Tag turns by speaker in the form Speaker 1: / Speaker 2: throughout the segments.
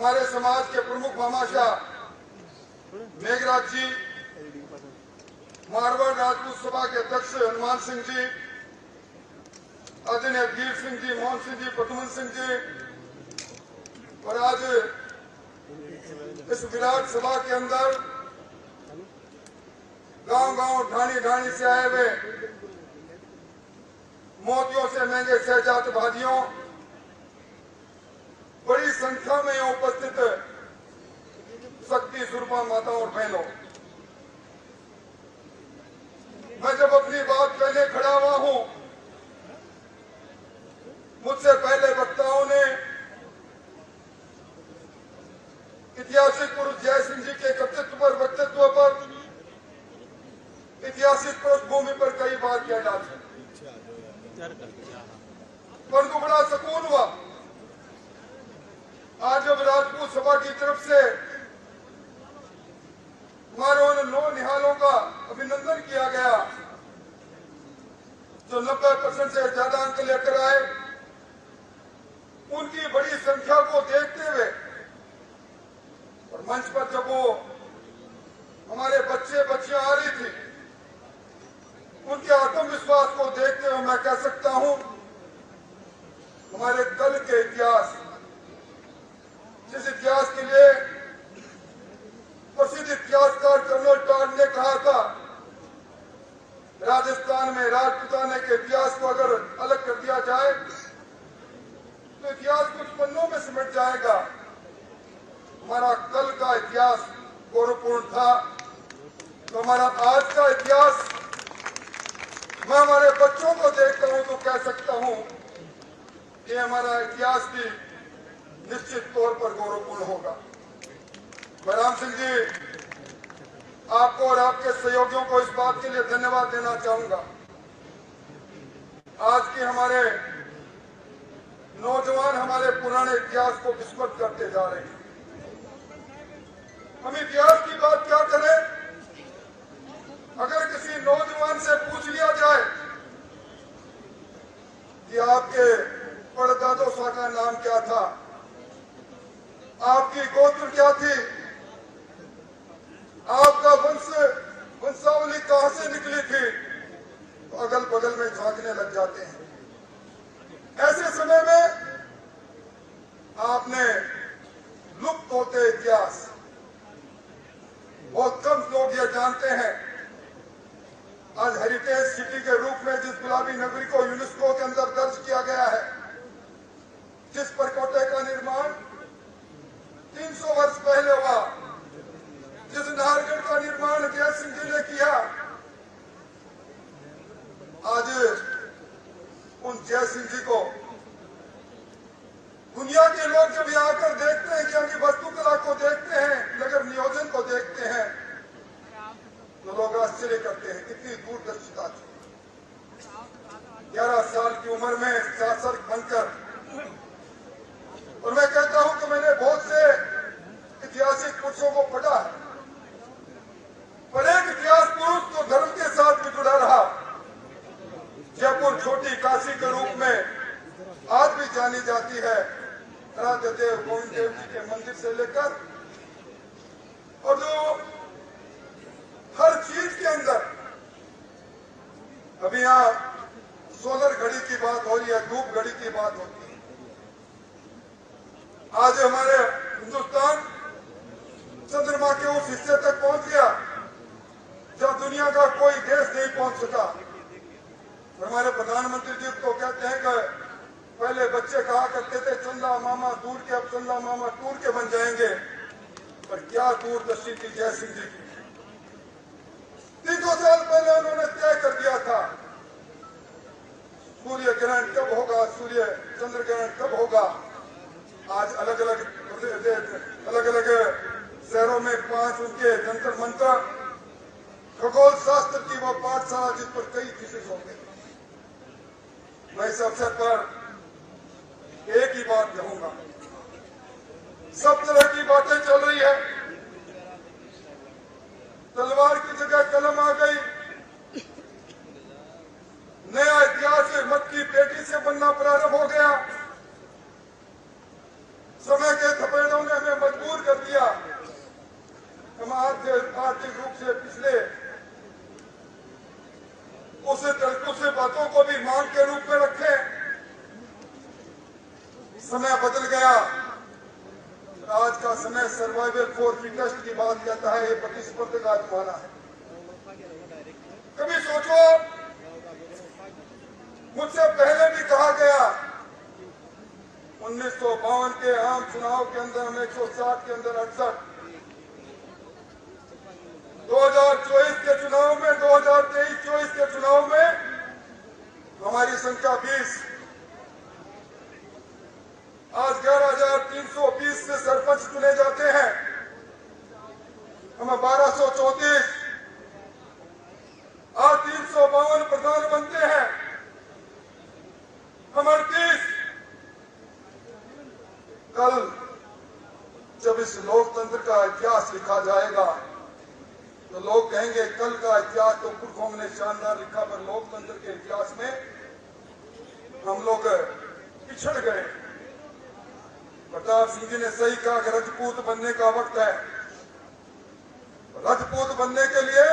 Speaker 1: हमारे समाज के प्रमुख भामाशाह मेघराज जी, मारवाड़ राजपूत सभा के अध्यक्ष हनुमान सिंह जी, आदरणीय वीर सिंह जी, मोहन सिंह जी, प्रद्युमन सिंह जी, और आज इस विराट सभा के अंदर गांव-गांव, ढाणी-ढाणी से आए हुए मोतियों से महंगे शहजाद भाइयों, बड़ी संख्या में यहाँ उपस्थित शक्ति स्वरूपा माताओं और बहनों, मैं जब अपनी बात कहने खड़ा हुआ हूं, मुझसे पहले वक्ताओं ने ऐतिहासिक पुरुष जय सिंह जी के व्यक्तित्व पर, ऐतिहासिक पृष्ठभूमि पर कई बार किया जा चुका, परंतु बड़ा सुकून हुआ आज जब राजपूत सभा की तरफ से हमारे उन 9 निहालों का अभिनंदन किया गया जो 90% से ज्यादा अंक लेकर आए। उनकी बड़ी संख्या को देखते हुए और मंच पर जब वो हमारे बच्चियां आ रही थी, उनके आत्मविश्वास को देखते हुए मैं कह सकता हूं हमारे कल के इतिहास, जिस इतिहास के लिए प्रसिद्ध इतिहासकार कर्नल टॉड ने कहा था, राजस्थान में राजपूताने के इतिहास को अगर अलग कर दिया जाए तो इतिहास कुछ पन्नों में सिमट जाएगा। हमारा कल का इतिहास गौरवपूर्ण था, तो हमारा आज का इतिहास, मैं हमारे बच्चों को देखता हूं तो कह सकता हूं कि हमारा इतिहास भी निश्चित तौर पर गौरवपूर्ण होगा। बलराम सिंह जी, आपको और आपके सहयोगियों को इस बात के लिए धन्यवाद देना चाहूंगा। आज के हमारे नौजवान हमारे पुराने इतिहास को विस्मृत करते जा रहे हैं। हम इतिहास की बात क्या करें? अगर किसी नौजवान से पूछ लिया जाए कि आपके परदादों का नाम क्या था, आपकी गोत्र क्या थी, आपका वंशावली कहां से निकली थी, तो अगल बगल में झांकने लग जाते हैं। ऐसे समय में आपने लुप्त होते इतिहास, बहुत कम लोग ये जानते हैं, आज हेरिटेज सिटी के रूप में जिस गुलाबी नगरी को यूनेस्को के अंदर दर्ज किया गया है, जिस परकोटे का निर्माण 300 वर्ष पहले हुआ, जिस नाहरगढ़ का निर्माण जय सिंह जी ने किया, आज उन जय सिंह जी को दुनिया के लोग जब यहाँ आकर देखते हैं, यहाँ की वास्तुकला को देखते हैं, नगर नियोजन को देखते हैं, तो लोग आश्चर्य करते हैं कितनी दूरदर्शिता थी। 11 साल की उम्र में शासक बनकर, और मैं कहता हूं कि मैंने बहुत से ऐतिहासिक पुरुषों को पढ़ा है, पर एक इतिहास पुरुष तो धर्म के साथ भी जुड़ा रहा। जयपुर छोटी काशी के रूप में आज भी जानी जाती है, राधे देव गोविंद देव जी के मंदिर से लेकर, और जो हर चीज के अंदर, अभी यहाँ सोलर घड़ी की बात हो रही है, धूप घड़ी की बात होती है। आज हमारे हिंदुस्तान चंद्रमा के उस हिस्से तक पहुंच गया जहां दुनिया का कोई देश नहीं पहुंच सका। हमारे प्रधानमंत्री जी तो कहते हैं कि पहले बच्चे कहा करते थे चंदा मामा दूर के, अब चंदा मामा टूर के बन जाएंगे, पर क्या दूरदर्शी थी जय सिंह जी की। 300 साल पहले उन्होंने तय कर दिया था सूर्य ग्रहण कब होगा, सूर्य चंद्र ग्रहण कब होगा। आज अलग अलग शहरों में 5 उनके जंतर मंत्र, खगोल शास्त्र की वो पाठशाला जिस पर कई थीसिस होंगे। मैं इस अवसर पर एक ही बात कहूंगा, सब तरह की बातें चल रही है, तलवार की जगह कलम आ गई, नया इतिहास मत की पेटी से बनना प्रारंभ हो गया। समय के थपेड़ों ने हमें समय सर्वाइवल फॉर फिटेस्ट की बात कहता है, ये प्रतिस्पर्धा का जमाना है। कभी सोचो, मुझसे पहले भी कहा गया 1952 के आम चुनाव के अंदर हम 160 के अंदर 68, 2024 के चुनाव में 2023-24 के चुनाव में हमारी संख्या 20, आज 11,320 से सरपंच चुने जाते हैं, हम 1234, आज 352 प्रधान बनते हैं, हम 38। कल जब इस लोकतंत्र का इतिहास लिखा जाएगा तो लोग कहेंगे कल का इतिहास तो पुरखों ने शानदार लिखा, पर लोकतंत्र के इतिहास में हम लोग पिछड़ गए। प्रताप सिंह जी ने सही कहा कि राजपूत बनने का वक्त है। राजपूत बनने के लिए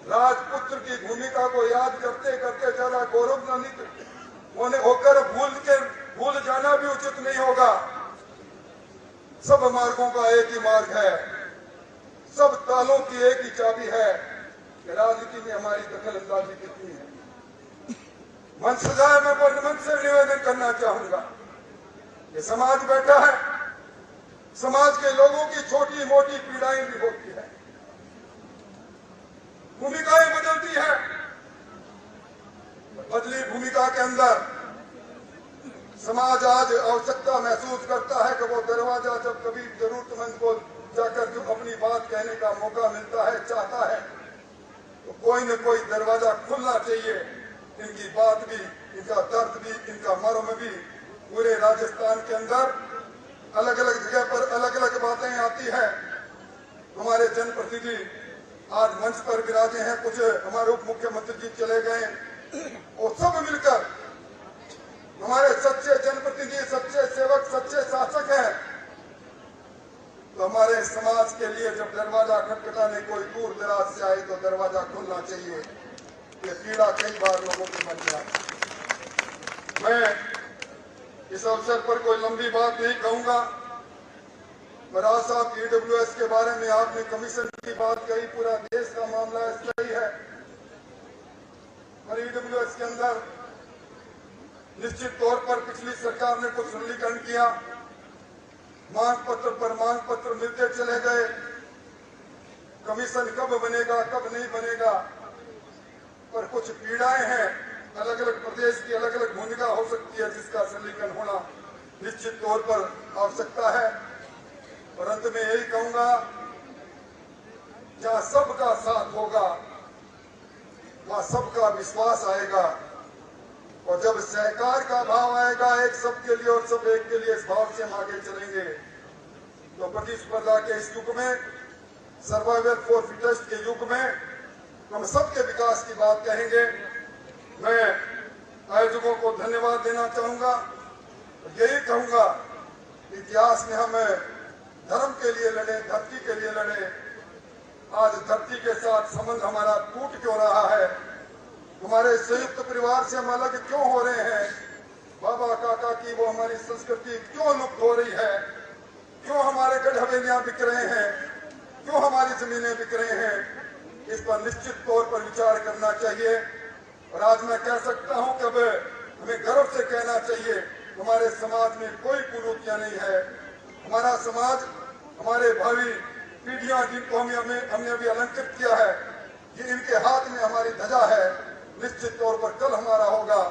Speaker 1: राजपुत्र की भूमिका को याद करते करते जरा गौरवान्वित होकर भूल जाना भी उचित नहीं होगा। सब मार्गों का एक ही मार्ग है, सब तालों की एक ही चाबी है कि राजनीति में हमारी दखल अंदाजी कितनी है। मंच सजाए, मैं मंच से निवेदन करना चाहूंगा, ये समाज बैठा है, समाज के लोगों की छोटी मोटी पीड़ाएं भी होती है, भूमिकाएं बदलती है। बदली भूमिका के अंदर समाज आज आवश्यकता महसूस करता है कि वो दरवाजा जब कभी जरूरतमंद को जाकर जो अपनी बात कहने का मौका मिलता है, चाहता है, तो कोई न कोई दरवाजा खुलना चाहिए। इनकी बात भी, इनका दर्द भी, इनका मर्म भी पूरे राजस्थान के अंदर अलग अलग जगह पर अलग अलग बातें आती है। हमारे जनप्रतिनिधि आज मंच पर विराजे हैं, कुछ हमारे उप मुख्यमंत्री जी चले गए, और सब मिलकर हमारे सच्चे जनप्रतिनिधि, सच्चे सेवक, सच्चे शासक हैं। तो हमारे समाज के लिए जब दरवाजा खटखटाने कोई दूर दराज से आए तो दरवाजा खुलना चाहिए। ये पीड़ा कई बार लोगों की बन जाती। मैं इस अवसर पर कोई लंबी बात नहीं कहूंगा। बराज साहब, ईडब्ल्यूएस के बारे में आपने कमीशन की बात कही, पूरा देश का मामला ऐसा ही है। और ईडब्ल्यूएस के अंदर निश्चित तौर पर पिछली सरकार ने कुछ सरलीकरण किया, मांग पत्र पर मांग पत्र मिलते चले गए। कमीशन कब बनेगा, कब नहीं बनेगा, पर कुछ पीड़ाएं हैं, अलग अलग प्रदेश की अलग अलग भूमिका हो सकती है, जिसका सरलीकरण होना निश्चित तौर पर आवश्यकता है। और अंत में यही कहूंगा, जहां सबका साथ होगा वहां सबका विश्वास आएगा, और जब सहकार का भाव आएगा, एक सबके लिए और सब एक के लिए, इस भाव से हम आगे चलेंगे, तो प्रतिस्पर्धा के इस युग में, सर्वाइवल फॉर फिटेस्ट के युग में हम सबके विकास की बात कहेंगे। मैं आयोजकों को धन्यवाद देना चाहूंगा, यही कहूंगा, इतिहास में हम धर्म के लिए लड़े, धरती के लिए लड़े। आज धरती के साथ संबंध हमारा टूट क्यों रहा है? हमारे संयुक्त परिवार से हम अलग क्यों हो रहे हैं? बाबा काका की वो हमारी संस्कृति क्यों लुप्त हो रही है? क्यों हमारे गढ़ हवेलियां बिक रहे हैं? क्यों हमारी जमीनें बिक रहे हैं? इस पर निश्चित तौर पर विचार करना चाहिए। और आज मैं कह सकता हूं कि अब हमें गर्व से कहना चाहिए, हमारे समाज में कोई कुरीतियां नहीं है। हमारा समाज, हमारे भावी पीढ़ियां जिनको हमने अभी अलंकृत किया है, ये इनके हाथ में हमारी ध्वजा है। निश्चित तौर पर कल हमारा होगा,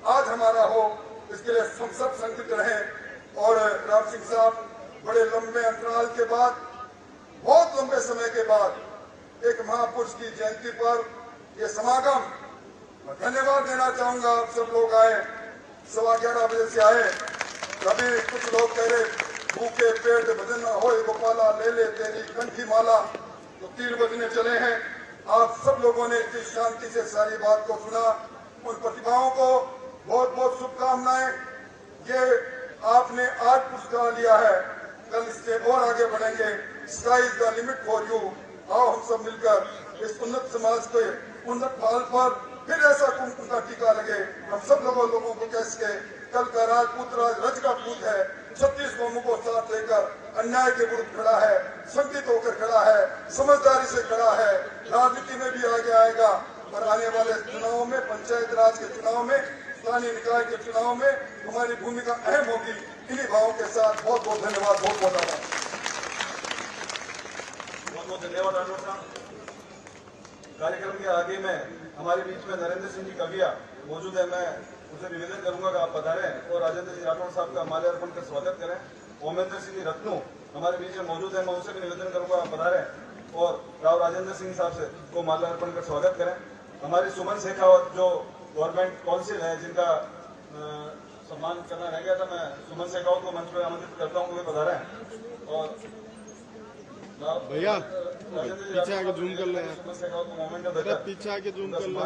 Speaker 1: आज हमारा हो, इसके लिए हम सब संकल्पित रहें। और राम सिंह साहब, बड़े लंबे अंतराल के बाद, बहुत लंबे समय के बाद एक महापुरुष की जयंती पर ये समागम, मैं धन्यवाद देना चाहूंगा। आप सब लोग आए, 11:15 बजे से आए। कभी कुछ लोग कह रहे भूखे पेट भजन न होए गोपाला, ले ले तेरी कंठी माला, तो 3 बजने चले हैं। आप सब लोगों ने इतनी शांति से सारी बात को सुना। उन प्रतिभाओं को बहुत बहुत शुभकामनाएं। ये आपने आज पुरस्कार लिया है, कल इससे और आगे बढ़ेंगे। Sky is the limit for you. आओ हम सब मिलकर इस उन्नत समाज के उन्नत भाल पर फिर ऐसा कुमकुम का टीका लगे। हम सब लोगों को कह सके कल का राजपूत राज रज का पूत है। 36 कौमों को साथ लेकर अन्याय के विरुद्ध खड़ा है, संगठित होकर खड़ा है, समझदारी से खड़ा है, राजनीति में भी आगे आएगा और आने वाले चुनाव में, पंचायत राज के चुनाव में, स्थानीय निकाय के चुनाव में हमारी भूमिका अहम होगी। इन्हीं भावों के साथ बहुत बहुत धन्यवाद, बहुत बहुत आभार।
Speaker 2: बहुत बहुत धन्यवाद राठौर साहब। कार्यक्रम के आगे में हमारे बीच में नरेंद्र सिंह जी कविया मौजूद है। मैं उसे निवेदन करूंगा कि आप पधारें और राजेंद्र जी राठौर साहब का माल्यार्पण कर स्वागत करें। ओमेंद्र सिंह जी रत्नू हमारे बीच में मौजूद है, मैं उनसे भी निवेदन करूंगा आप पधारें और राव राजेंद्र सिंह साहब से को माल्यार्पण कर स्वागत करें। हमारी सुमन शेखावत जो गवर्नमेंट काउंसिल है, जिनका सम्मान करना रह गया था, मैं सुमन शेखावत को मंच पर आमंत्रित करता हूँ, वे पधारें। और
Speaker 3: भैया पीछे आके जूम कर ले, पीछे आके जूम कर ले।